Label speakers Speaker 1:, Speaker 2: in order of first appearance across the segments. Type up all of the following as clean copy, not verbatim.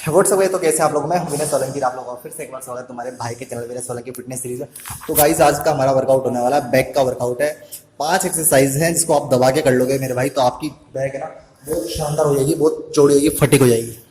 Speaker 1: WhatsApp है। तो कैसे आप लोग, मैं विनय सोलंकी, आप लोगों का फिर से एक बार स्वागत है तुम्हारे भाई के चैनल विनय सोलंकी फिटनेस सीरीज में। तो गाइस आज का हमारा वर्कआउट होने वाला है बैक का वर्कआउट है। 5 एक्सरसाइज हैं जिसको आप दबा के कर लोगे मेरे भाई, तो आपकी बैक है ना बहुत शानदार हो जाएगी, बहुत चौड़ी होगी, फटिक हो जाएगी।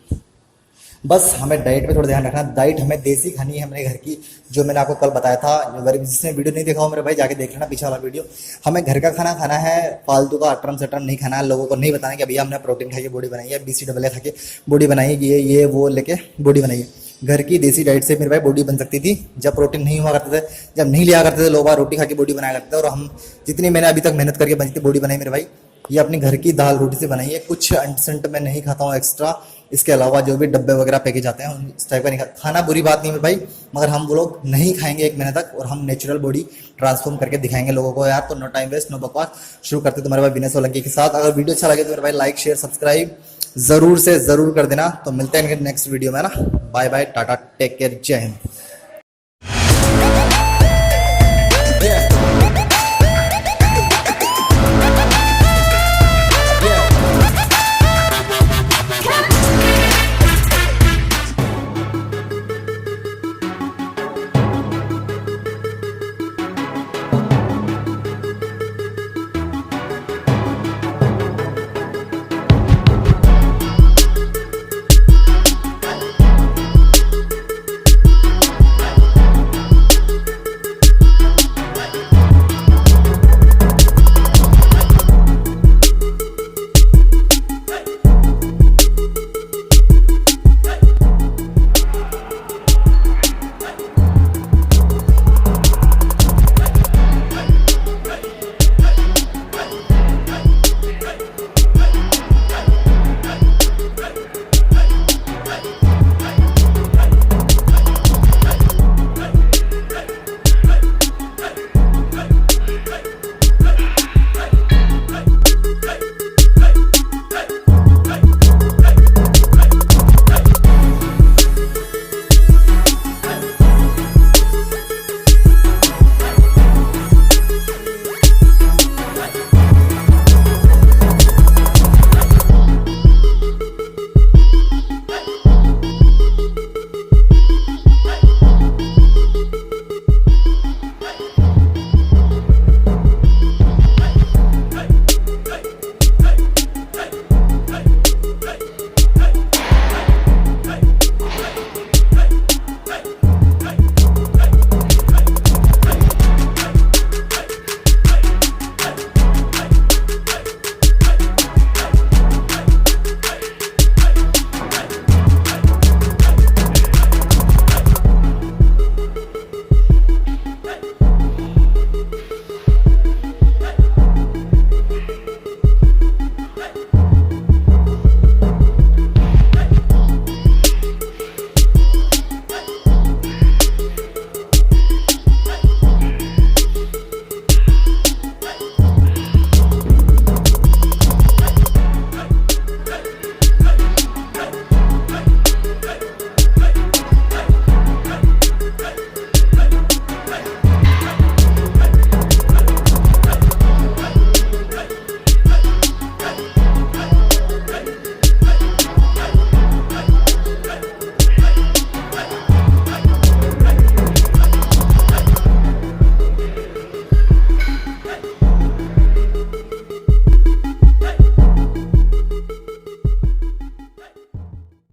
Speaker 1: बस हमें डाइट पे थोड़ा ध्यान रखना। डाइट हमें देसी खानी है, हमने घर की, जो मैंने आपको कल बताया था। अगर जिसने वीडियो नहीं देखा हो मेरे भाई जाके देख लेना पीछे वाला वीडियो। हमें घर का खाना खाना है, फालतू का अटरम सटरम नहीं खाना है। लोगों को नहीं बताना कि भैया हमने प्रोटीन खा के बॉडी बनाई है, BCAA खा के बॉडी बनाई है, ये वो लेके बॉडी बनाई है। घर की देसी डाइट से मेरे भाई बॉडी बन सकती थी जब प्रोटीन नहीं हुआ करते थे, जब नहीं लिया करते थे लोग बार रोटी खा के बॉडी बनाया करते थे। और हम जितनी मैंने अभी तक मेहनत करके बनी थी बॉडी बनाई मेरे भाई, ये अपनी घर की दाल रोटी से बनाई है। कुछ अंट में नहीं खाता हूँ एक्स्ट्रा, इसके अलावा जो भी डब्बे वगैरह पैकेज आते हैं इस टाइप का नहीं खाता। खाना बुरी बात नहीं है भाई, मगर हम वो लोग नहीं खाएंगे 1 महीने तक, और हम नेचुरल बॉडी ट्रांसफॉर्म करके दिखाएंगे लोगों को यार। तो नो टाइम वेस्ट, नो बकवास, शुरू करते तुम्हारे भाई विनय सोलंकी के साथ। अगर वीडियो अच्छा लगे तो मेरे भाई लाइक शेयर सब्सक्राइब जरूर से जरूर कर देना। तो मिलते हैं नेक्स्ट वीडियो में ना, बाय बाय, टाटा, टेक केयर, जय हिंद।